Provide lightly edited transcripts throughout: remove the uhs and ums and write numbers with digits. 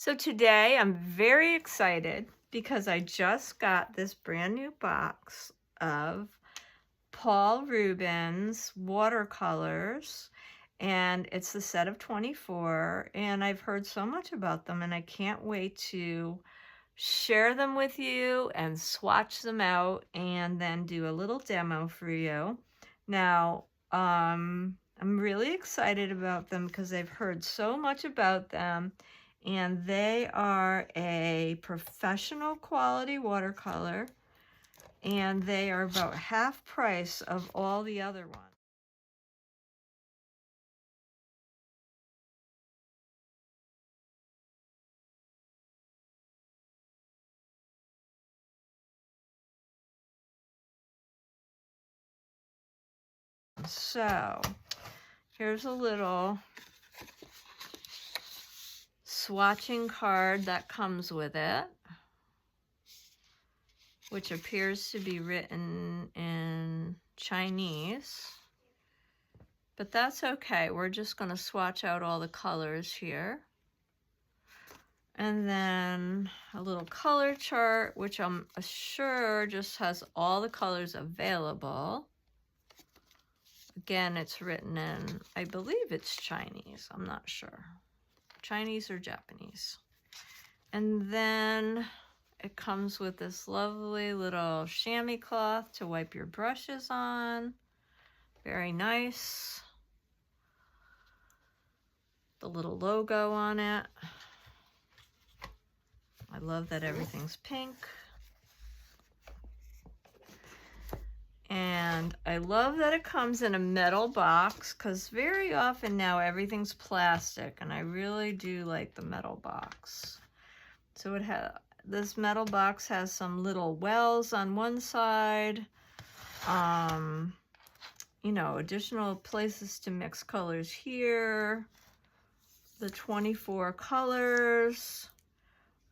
So today I'm very excited because I just got this brand new box of Paul Rubens watercolors, and it's the set of 24, and I've heard so much about them and I can't wait to share them with you and swatch them out and then do a little demo for you. Now, I'm really excited about them because I've heard so much about them, and they are a professional quality watercolor, and they are about half price of all the other ones. So here's a little swatching card that comes with it, which appears to be written in Chinese, but that's okay. We're just going to swatch out all the colors here. And then a little color chart, which I'm sure just has all the colors available. Again, it's written in, I believe it's Chinese. I'm not sure. Chinese or Japanese. And then it comes with this lovely little chamois cloth to wipe your brushes on. Very nice. The little logo on it. I love that everything's pink. And I love that it comes in a metal box, because very often now everything's plastic, and I really do like the metal box. So this metal box has some little wells on one side, you know, additional places to mix colors here, the 24 colors.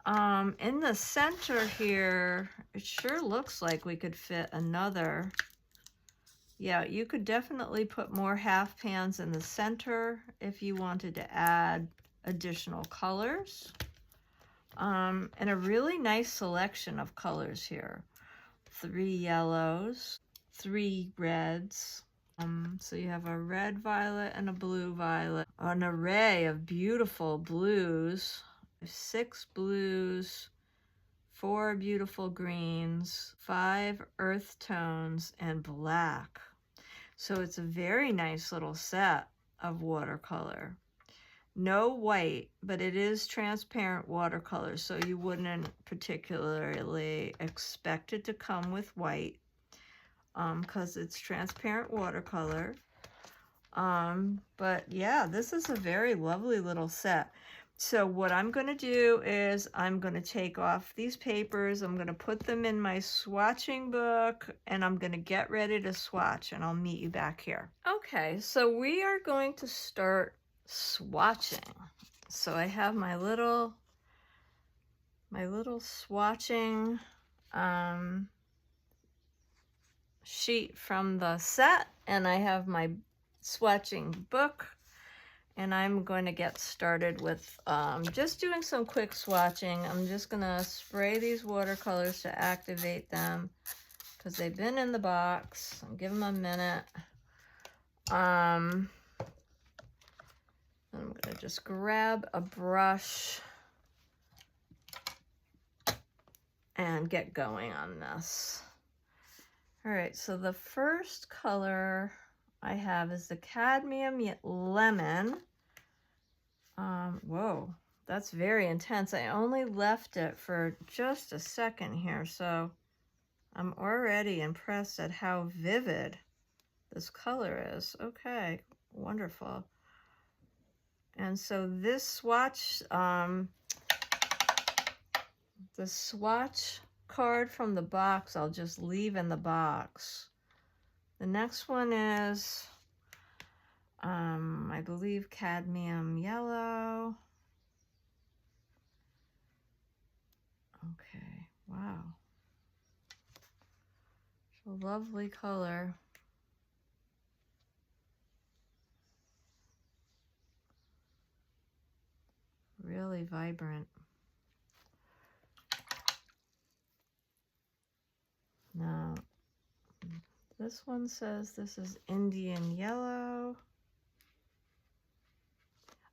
In the center here, it sure looks like we could fit another. Yeah, you could definitely put more half pans in the center if you wanted to add additional colors. And a really nice selection of colors here. 3 yellows, 3 reds. So you have a red violet and a blue violet. An array of beautiful blues. 6 blues, 4 beautiful greens, 5 earth tones, and black. So it's a very nice little set of watercolor. No white, but it is transparent watercolor, so you wouldn't particularly expect it to come with white, because it's transparent watercolor. But yeah, this is a very lovely little set. So what I'm going to do is I'm going to take off these papers, I'm going to put them in my swatching book, and I'm going to get ready to swatch, and I'll meet you back here. Okay, so we are going to start swatching. So I have my little swatching sheet from the set, and I have my swatching book, and I'm going to get started with just doing some quick swatching. I'm just going to spray these watercolors to activate them because they've been in the box. I'll give them a minute. I'm going to just grab a brush and get going on this. All right, so the first color I have is the cadmium lemon. Whoa, that's very intense. I only left it for just a second here, so I'm already impressed at how vivid this color is. Okay, wonderful. And so this swatch, the swatch card from the box, I'll just leave in the box. The next one is, I believe, cadmium yellow. Okay, wow. It's a lovely color. Really vibrant. Now, this one says this is Indian yellow.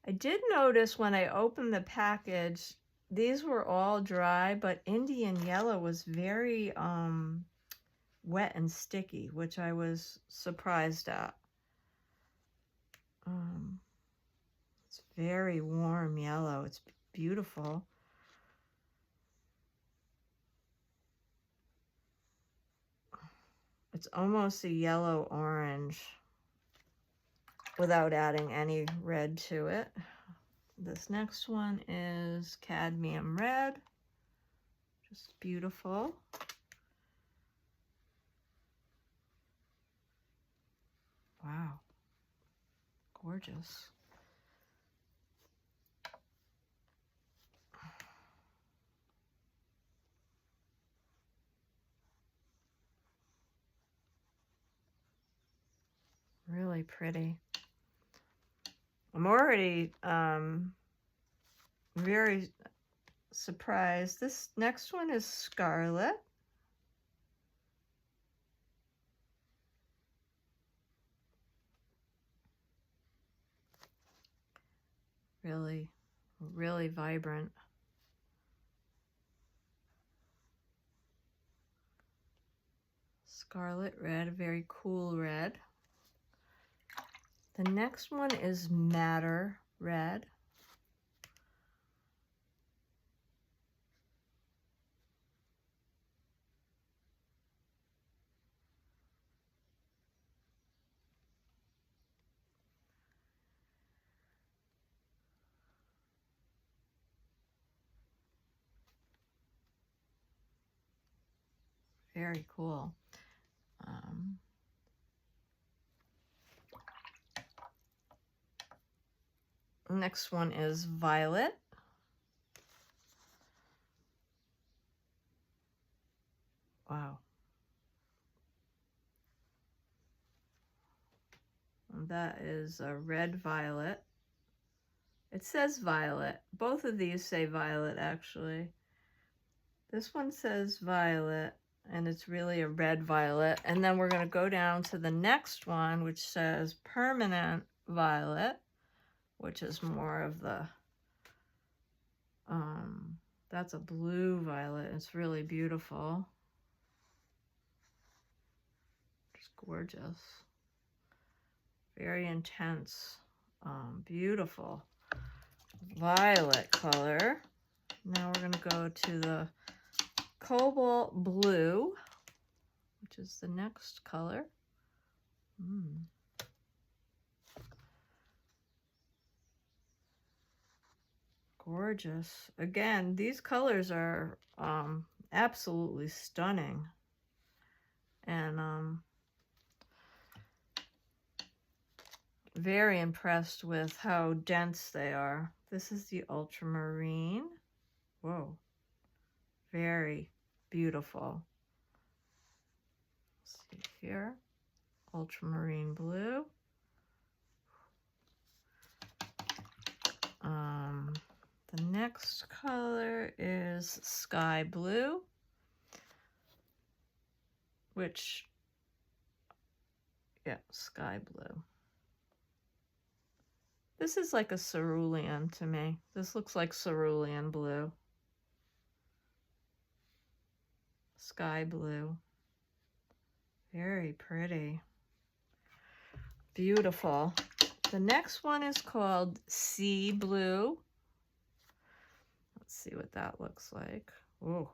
I did notice when I opened the package, these were all dry, but Indian yellow was very wet and sticky, which I was surprised at. It's very warm yellow. It's beautiful. It's almost a yellow orange without adding any red to it. This next one is cadmium red. Just beautiful. Wow. Gorgeous. Really pretty. I'm already very surprised. This next one is Scarlet. Really, really vibrant. Scarlet red, very cool red. The next one is Madder red. Very cool. Next one is Violet. Wow. And that is a red violet. It says violet. Both of these say violet, actually. This one says violet, and it's really a red violet. And then we're going to go down to the next one, which says permanent violet, which is more of the, that's a blue violet. It's really beautiful. It's gorgeous. Very intense, beautiful violet color. Now we're going to go to the cobalt blue, which is the next color. Gorgeous. Again, these colors are absolutely stunning. And very impressed with how dense they are. This is the ultramarine. Whoa. Very beautiful. Let's see here. Ultramarine blue. The next color is sky blue, which, yeah, sky blue. This is like a cerulean to me. This looks like cerulean blue. Sky blue. Very pretty. Beautiful. The next one is called Sea Blue. Let's see what that looks like. Oh,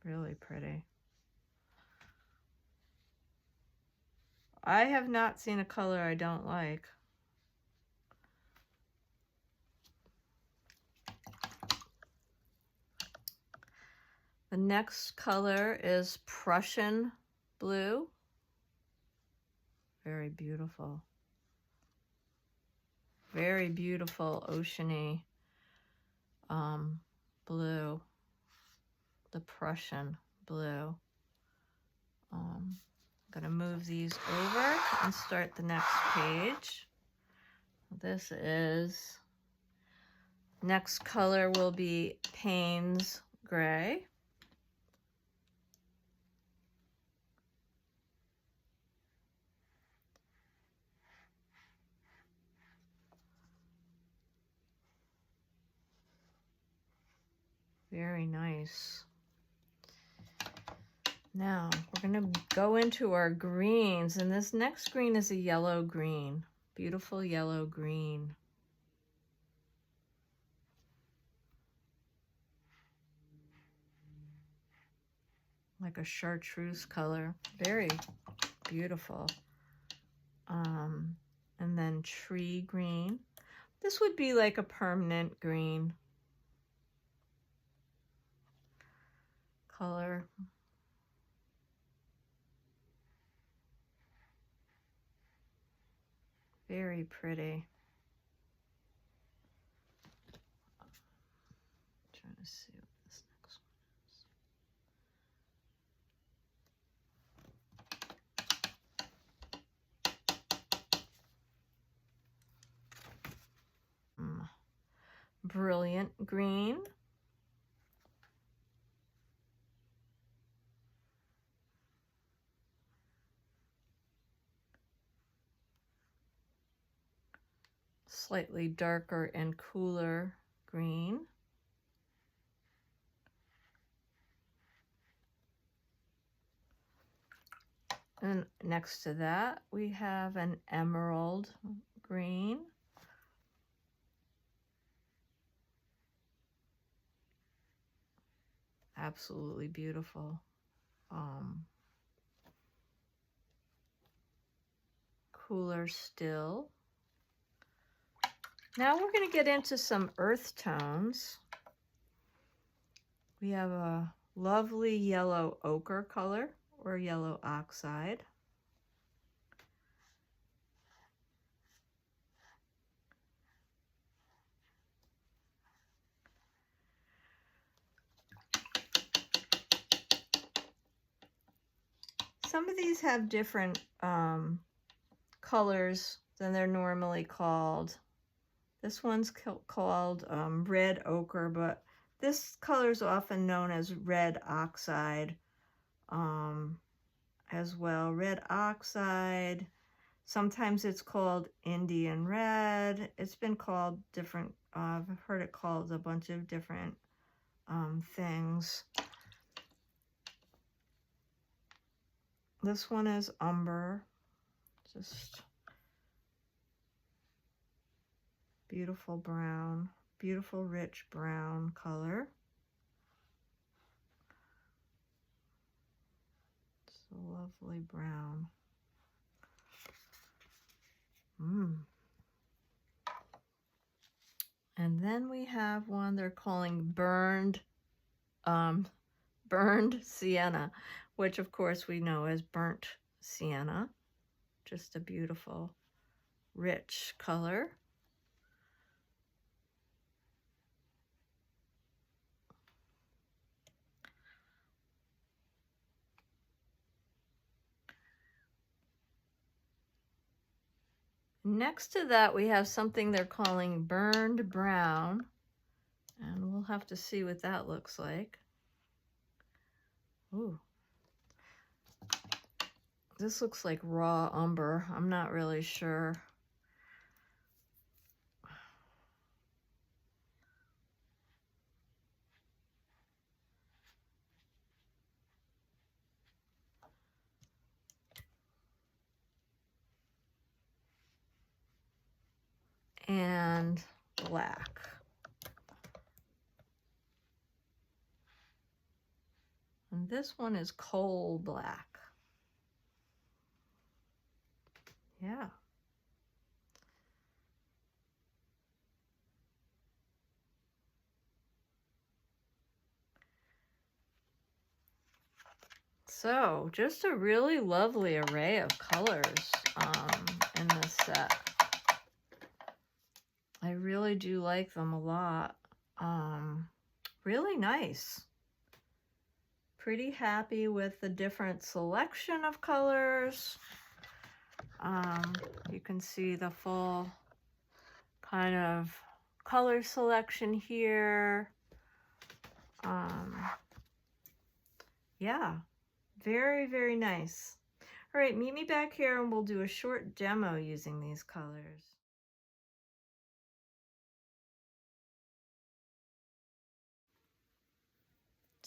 really pretty. I have not seen a color I don't like. The next color is Prussian blue. Very beautiful. Very beautiful oceany blue. The Prussian blue. I'm gonna move these over and start the next page. This is, next color will be Payne's Gray. Very nice. Now we're going to go into our greens, and this next green is a yellow green. Beautiful yellow green. Like a chartreuse color. Very beautiful. And then tree green. This would be like a permanent green color. Very pretty. I'm trying to see what this next one is. Brilliant green. Slightly darker and cooler green. And next to that, we have an emerald green. Absolutely beautiful. Cooler still. Now we're going to get into some earth tones. We have a lovely yellow ochre color, or yellow oxide. Some of these have different colors than they're normally called. This one's called red ochre, but this color is often known as red oxide as well. Red oxide. Sometimes it's called Indian red. It's been called different, I've heard it called a bunch of different things. This one is umber, just beautiful brown, beautiful rich brown color. It's a lovely brown. And then we have one they're calling burned sienna, which of course we know as burnt sienna. Just a beautiful, rich color. Next to that, we have something they're calling burned brown, and we'll have to see what that looks like. Ooh. This looks like raw umber. I'm not really sure. And black. And this one is coal black. Yeah. So just a really lovely array of colors in this set. I really do like them a lot. Really nice. Pretty happy with the different selection of colors. You can see the full kind of color selection here. Yeah, very, very nice. All right, meet me back here and we'll do a short demo using these colors.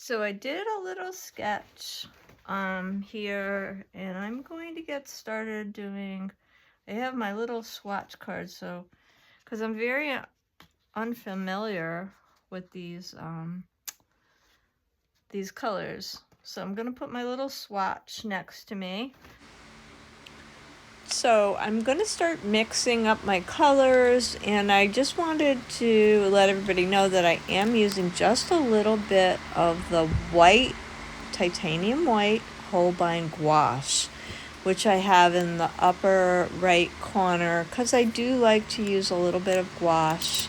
So I did a little sketch here, and I'm going to get started doing, I have my little swatch card, so because I'm very unfamiliar with these colors. So I'm gonna put my little swatch next to me. So I'm gonna start mixing up my colors, and I just wanted to let everybody know that I am using just a little bit of the white, titanium white Holbein gouache, which I have in the upper right corner, because I do like to use a little bit of gouache.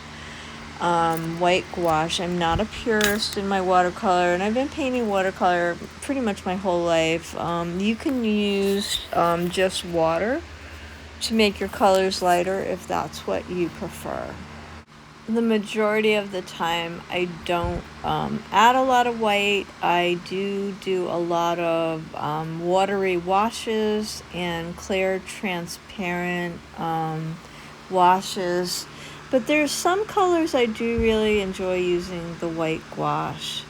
White gouache. I'm not a purist in my watercolor, and I've been painting watercolor pretty much my whole life. You can use just water to make your colors lighter if that's what you prefer. The majority of the time I don't add a lot of white. I do a lot of watery washes and clear transparent washes. But there's some colors I do really enjoy using the white gouache.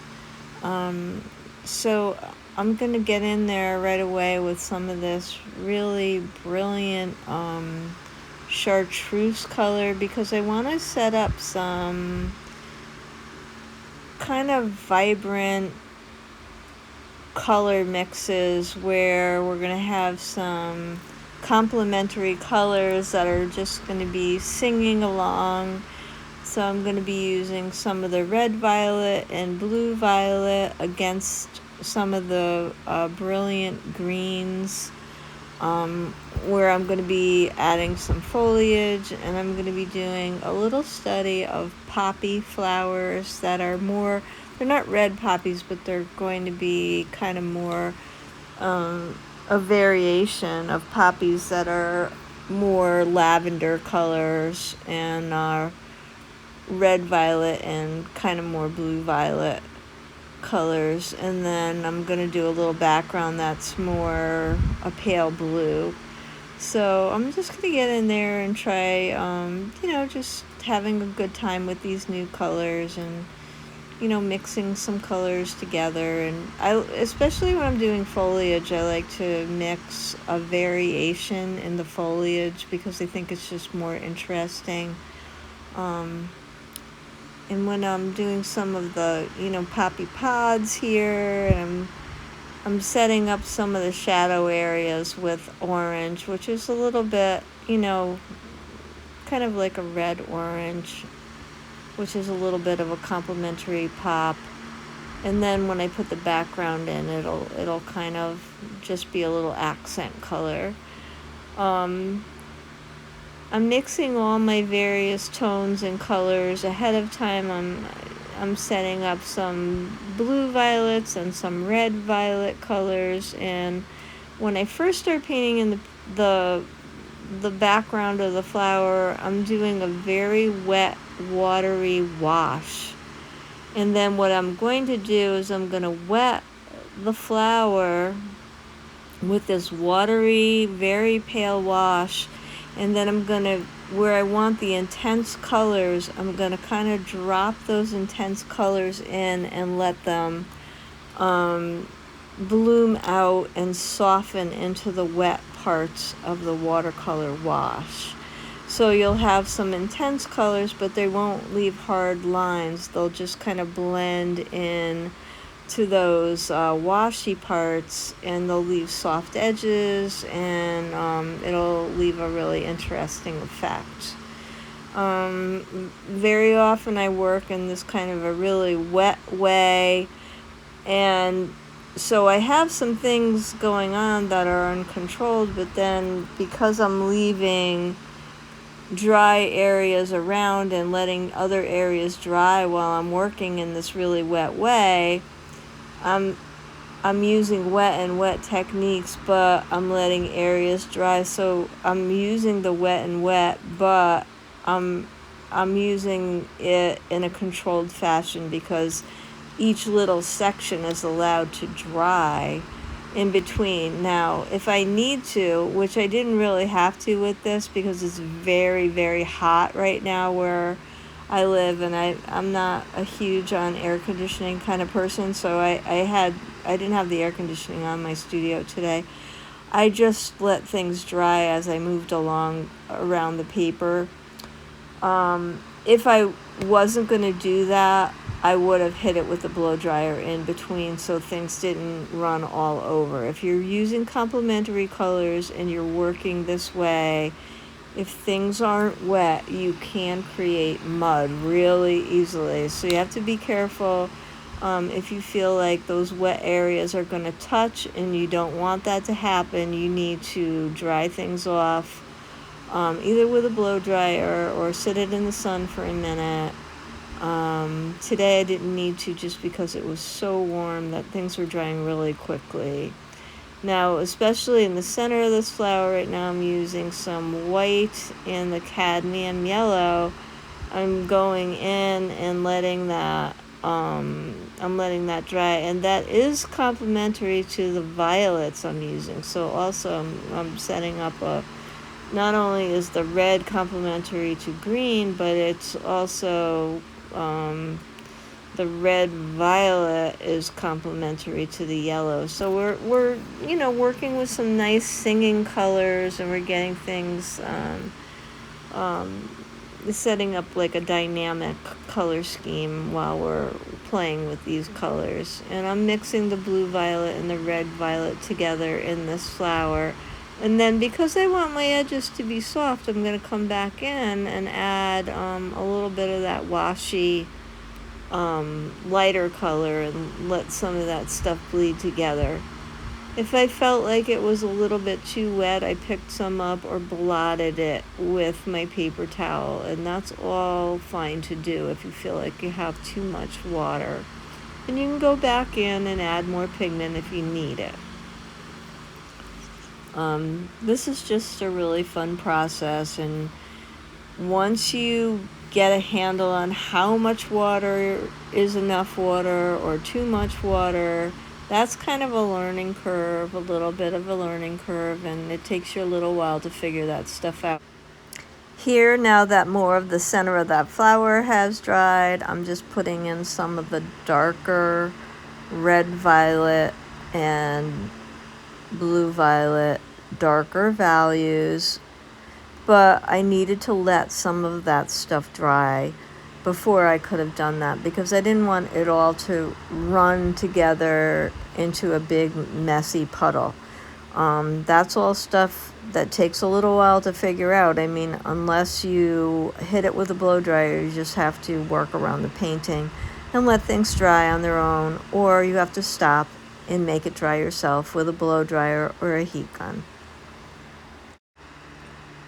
So I'm going to get in there right away with some of this really brilliant chartreuse color, because I want to set up some kind of vibrant color mixes where we're going to have some complementary colors that are just going to be singing along. So I'm going to be using some of the red violet and blue violet against some of the brilliant greens, where I'm going to be adding some foliage, and I'm going to be doing a little study of poppy flowers that are more, they're not red poppies, but they're going to be kind of more a variation of poppies that are more lavender colors and red violet and kind of more blue violet colors. And then I'm going to do a little background that's more a pale blue. So I'm just going to get in there and try, just having a good time with these new colors, and mixing some colors together. And especially when I'm doing foliage, I like to mix a variation in the foliage because I think it's just more interesting. And when I'm doing some of the, poppy pods here, and I'm setting up some of the shadow areas with orange, which is a little bit, kind of like a red orange, which is a little bit of a complementary pop. And then when I put the background in, it'll kind of just be a little accent color. I'm mixing all my various tones and colors ahead of time. I'm setting up some blue violets and some red violet colors, and when I first start painting in the background of the flower, I'm doing a very wet, watery wash. And then what I'm going to do is I'm going to wet the flower with this watery, very pale wash, and then I'm going to, where I want the intense colors, I'm going to kind of drop those intense colors in and let them bloom out and soften into the wet parts of the watercolor wash. So you'll have some intense colors, but they won't leave hard lines. They'll just kind of blend in to those washy parts, and they'll leave soft edges, and it'll leave a really interesting effect. Very often I work in this kind of a really wet way, and so I have some things going on that are uncontrolled, but then because I'm leaving dry areas around and letting other areas dry while I'm working in this really wet way, I'm using wet and wet techniques, but I'm letting areas dry. So I'm using the wet and wet, but I'm using it in a controlled fashion because each little section is allowed to dry in between. Now, if I need to, which I didn't really have to with this because it's very, very hot right now where I live, and I'm not a huge on air conditioning kind of person, so I didn't have the air conditioning on my studio today. I just let things dry as I moved along around the paper. If I wasn't going to do that, I would have hit it with a blow dryer in between so things didn't run all over. If you're using complementary colors and you're working this way, if things aren't wet, you can create mud really easily. So you have to be careful. If you feel like those wet areas are going to touch and you don't want that to happen, you need to dry things off, either with a blow dryer or sit it in the sun for a minute. Today I didn't need to, just because it was so warm that things were drying really quickly. Now, especially in the center of this flower right now, I'm using some white and the cadmium yellow. I'm going in and letting that dry, and that is complementary to the violets I'm using. So also I'm setting up not only is the red complementary to green, but it's also the red violet is complementary to the yellow. So we're working with some nice singing colors, and we're getting things setting up like a dynamic color scheme while we're playing with these colors. And I'm mixing the blue violet and the red violet together in this flower. And then, because I want my edges to be soft, I'm going to come back in and add a little bit of that washy lighter color and let some of that stuff bleed together. If I felt like it was a little bit too wet, I picked some up or blotted it with my paper towel, and that's all fine to do if you feel like you have too much water. And you can go back in and add more pigment if you need it. This is just a really fun process, and once you get a handle on how much water is enough water or too much water, that's kind of a learning curve, a little bit of a learning curve, and it takes you a little while to figure that stuff out. Here, now that more of the center of that flower has dried, I'm just putting in some of the darker red violet and blue violet, darker values, but I needed to let some of that stuff dry before I could have done that, because I didn't want it all to run together into a big messy puddle. That's all stuff that takes a little while to figure out. I mean, unless you hit it with a blow dryer, you just have to work around the painting and let things dry on their own, or you have to stop and make it dry yourself with a blow dryer or a heat gun.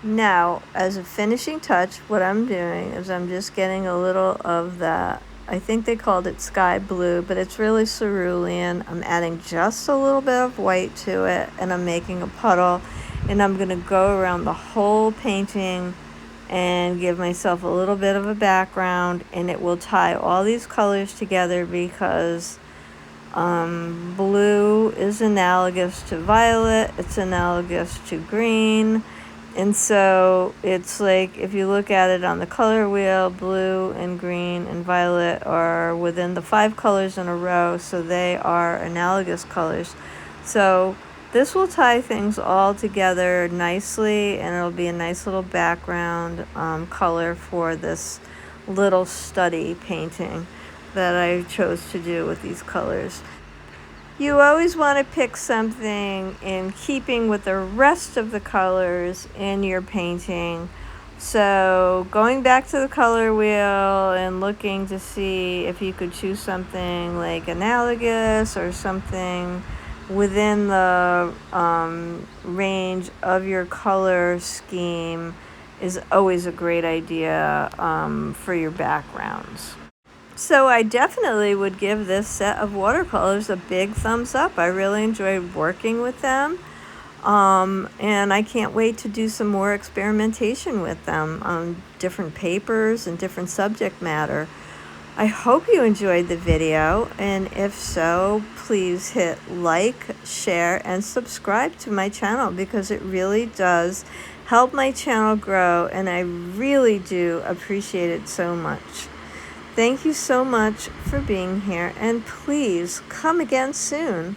Now, as a finishing touch, what I'm doing is I'm just getting a little of that, I think they called it sky blue, but it's really cerulean. I'm adding just a little bit of white to it, and I'm making a puddle, and I'm going to go around the whole painting and give myself a little bit of a background, and it will tie all these colors together, because blue is analogous to violet, it's analogous to green. And so it's like, if you look at it on the color wheel, blue and green and violet are within the 5 colors in a row, so they are analogous colors. So this will tie things all together nicely, and it'll be a nice little background color for this little study painting that I chose to do with these colors. You always want to pick something in keeping with the rest of the colors in your painting. So going back to the color wheel and looking to see if you could choose something like analogous or something within the range of your color scheme is always a great idea for your backgrounds. So I definitely would give this set of watercolors a big thumbs up. I really enjoyed working with them. And I can't wait to do some more experimentation with them on different papers and different subject matter. I hope you enjoyed the video, and if so, please hit like, share, and subscribe to my channel because it really does help my channel grow, and I really do appreciate it so much. Thank you so much for being here, and please come again soon.